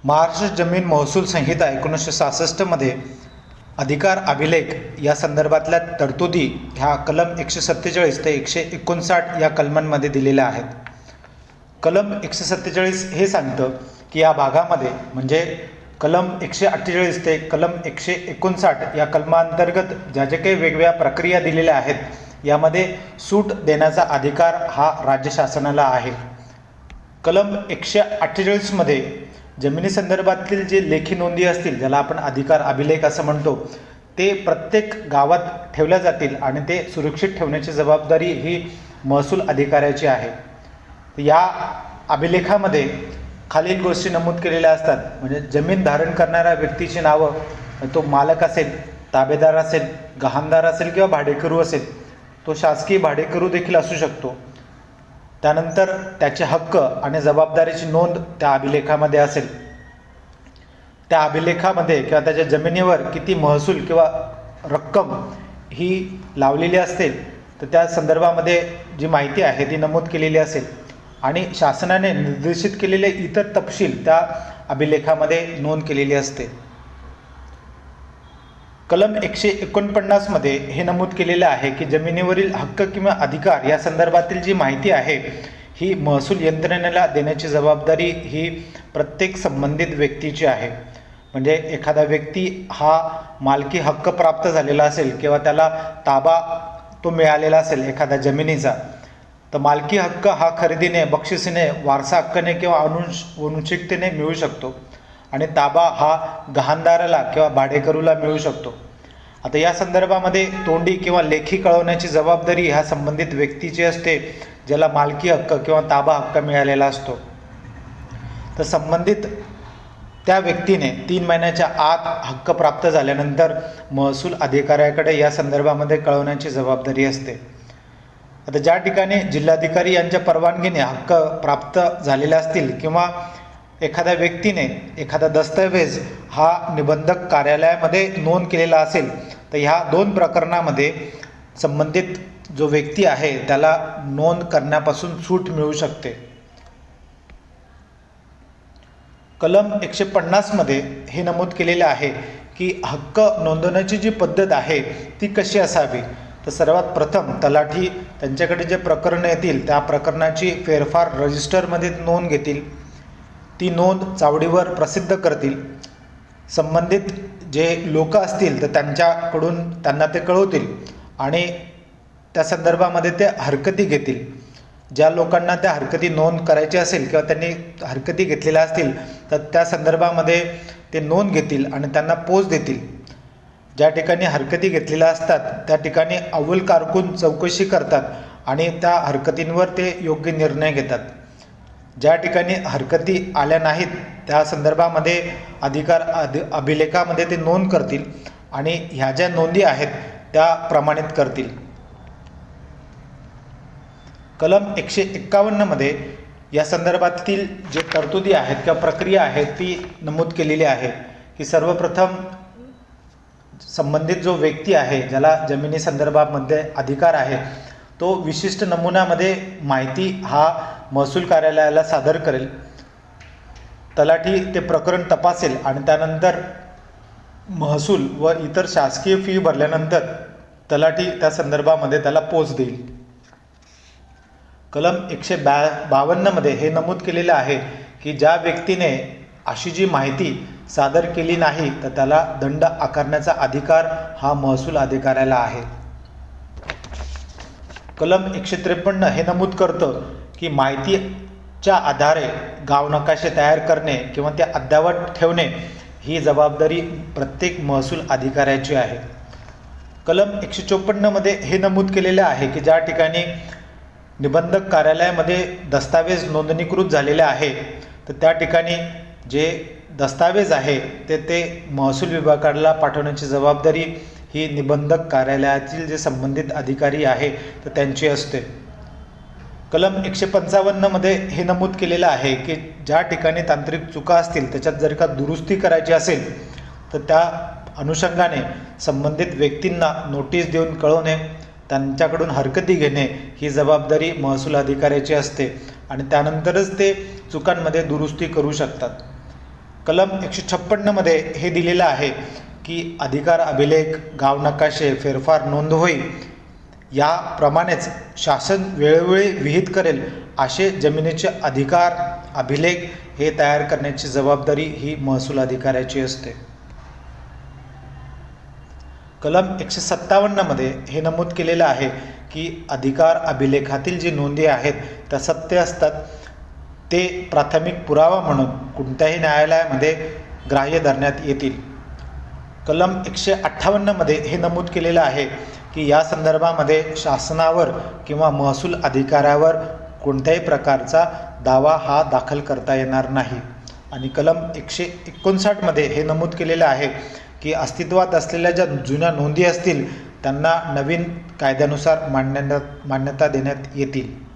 महाराष्ट्र जमीन महसूल संहिता 1966 मध्ये अधिकार अभिलेख या संदर्भातल्या तरतुदी ह्या कलम 147 ते 159 या कलमांमध्ये दिलेल्या आहेत. कलम 147 हे सांगतं की या भागामध्ये म्हणजे कलम 148 ते कलम 159 या कलमांतर्गत ज्या जे काही वेगवेगळ्या प्रक्रिया दिलेल्या आहेत यामध्ये सूट देण्याचा अधिकार हा राज्य शासनाला आहे. कलम 148 मध्ये जमिनी संदर्भातील जे लेखी नोंदी असतील, ज्याला आपण अधिकार अभिलेख असं म्हणतो, ते प्रत्येक गावात ठेवल्या जातील आणि ते सुरक्षित ठेवण्याची जबाबदारी ही महसूल अधिकाऱ्याची आहे. या अभिलेखामध्ये खालील गोष्टी नमूद केलेल्या असतात. म्हणजे जमीन धारण करणाऱ्या व्यक्तीची नावं, तो मालक असेल, ताबेदार असेल, गहाणदार असेल किंवा भाडेकरू असेल, तो शासकीय भाडेकरू देखील असू शकतो. त्यानंतर त्याचे हक्क आणि जबाबदारीची नोंद त्या अभिलेखामध्ये असेल. त्या अभिलेखामध्ये किंवा त्याच्या जमिनीवर किती महसूल किंवा रक्कम ही लावलेली असेल तर त्या संदर्भामध्ये जी माहिती आहे ती नमूद केलेली असेल आणि शासनाने निर्देशित केलेले इतर तपशील त्या अभिलेखामध्ये नोंद केलेली असते. कलम 149 मध्ये हे नमूद केलेलं आहे की जमिनीवरील हक्क किंवा अधिकार या संदर्भातील जी माहिती आहे ही महसूल यंत्रणेला देण्याची जबाबदारी ही प्रत्येक संबंधित व्यक्तीची आहे. म्हणजे एखादा व्यक्ती हा मालकी हक्क प्राप्त झालेला असेल किंवा त्याला ताबा तो मिळालेला असेल एखाद्या जमिनीचा, तर मालकी हक्क हा खरेदीने, बक्षिसीने, वारसा हक्काने किंवा अनुचिकतेने मिळू शकतो आणि ताबा हा गहाणदाराला किंवा भाडेकरूला मिळू शकतो. आता या संदर्भामध्ये तोंडी किंवा लेखी कळवण्याची जबाबदारी ह्या संबंधित व्यक्तीची असते, ज्याला मालकी हक्क किंवा ताबा हक्क मिळालेला असतो. तर संबंधित त्या व्यक्तीने 3 महिन्याच्या आत हक्क प्राप्त झाल्यानंतर महसूल अधिकाऱ्याकडे या संदर्भामध्ये कळवण्याची जबाबदारी असते. आता ज्या ठिकाणी जिल्हाधिकारी यांच्या परवानगीने हक्क प्राप्त झालेले असतील किंवा एखाद्या व्यक्तीने एखादा दस्तऐवज हा निबंधक कार्यालयामध्ये नोंद केलेला असेल तर ह्या 2 प्रकरणामध्ये संबंधित जो व्यक्ती आहे त्याला नोंद करण्यापासून सूट मिळू शकते. कलम 150 मध्ये हे नमूद केलेले आहे की हक्क नोंदवण्याची जी पद्धत आहे ती कशी असावी. तर सर्वात प्रथम तलाठी त्यांच्याकडे जे प्रकरण येतील त्या प्रकरणाची फेरफार रजिस्टरमध्ये नोंद घेतील. ती नोंद चावडीवर प्रसिद्ध करतील. संबंधित जे लोक असतील तर त्यांच्याकडून त्यांना ते कळवतील आणि त्या संदर्भामध्ये ते हरकती घेतील. ज्या लोकांना त्या हरकती नोंद करायची असेल किंवा त्यांनी हरकती घेतलेल्या असतील तर त्या संदर्भामध्ये ते नोंद घेतील आणि त्यांना पोच देतील. ज्या ठिकाणी हरकती घेतलेल्या असतात त्या ठिकाणी अव्वल कारकून चौकशी करतात आणि त्या हरकतींवर ते योग्य निर्णय घेतात. ज्या ठिकाणी हरकती आल्या नाहीत त्या संदर्भामध्ये अधिकार अभिलेखामध्ये ते नोंद करतील आणि ह्या ज्या नोंदी आहेत त्या प्रमाणित करतील. कलम 151 मध्ये या संदर्भातील जे तरतुदी आहेत किंवा प्रक्रिया आहे ती नमूद केलेली आहे की सर्वप्रथम संबंधित जो व्यक्ती आहे ज्याला जमिनी संदर्भामध्ये अधिकार आहे तो विशिष्ट नमुन्यामध्ये माहिती हा महसूल कार्यालयाला सादर करेल. तलाठी ते प्रकरण तपासेल आणि त्यानंतर महसूल व इतर शासकीय फी भरल्यानंतर तलाठी त्या संदर्भामध्ये त्याला पोच देईल. कलम 152 मध्ये हे नमूद केलेलं आहे की ज्या व्यक्तीने अशी जी माहिती सादर केली नाही तर त्याला दंड आकारण्याचा अधिकार हा महसूल अधिकाऱ्याला आहे. कलम 153 हे नमूद करतं की माहितीच्या आधारे गाव नकाशे तयार करणे किंवा ते अद्ययावत ठेवणे ही जबाबदारी प्रत्येक महसूल अधिकाऱ्याची आहे. कलम 154 मध्ये हे नमूद केलेले आहे की ज्या ठिकाणी निबंधक कार्यालयामध्ये दस्तावेज नोंदणीकृत झालेले आहे तर त्या ठिकाणी जे दस्तावेज आहे ते महसूल विभागाला पाठवण्याची जबाबदारी ही निबंधक कार्यालयातील जे संबंधित अधिकारी आहे तर त्यांची असते. कलम 155 मध्ये हे नमूद केलेलं आहे की ज्या ठिकाणी तांत्रिक चुका असतील त्याच्यात जर का दुरुस्ती करायची असेल तर त्या अनुषंगाने संबंधित व्यक्तींना नोटीस देऊन कळवणे, त्यांच्याकडून हरकती घेणे ही जबाबदारी महसूल अधिकाऱ्याची असते आणि त्यानंतरच ते चुकांमध्ये दुरुस्ती करू शकतात. कलम 156मध्ये हे दिलेलं आहे की अधिकार अभिलेख, गाव नकाशे, फेरफार नोंदवही याप्रमाणेच शासन वेळोवेळी विहित करेल असे जमिनीचे अधिकार अभिलेख हे तयार करण्याची जबाबदारी ही महसूल अधिकाऱ्याची असते. कलम 157मध्ये हे नमूद केलेलं आहे की अधिकार अभिलेखातील जी नोंदी आहेत त्या सत्य असतात. ते प्राथमिक पुरावा म्हणून कोणत्याही न्यायालयामध्ये ग्राह्य धरण्यात येतील. कलम 158मध्ये हे नमूद केलेलं आहे की या संदर्भामध्ये शासनावर किंवा महसूल अधिकाऱ्यावर कोणत्याही प्रकारचा दावा हा दाखल करता येणार नाही. आणि कलम 159मध्ये हे नमूद केलेलं आहे की अस्तित्वात असलेल्या ज्या जुन्या नोंदी असतील त्यांना नवीन कायद्यानुसार मान्यता देण्यात येतील.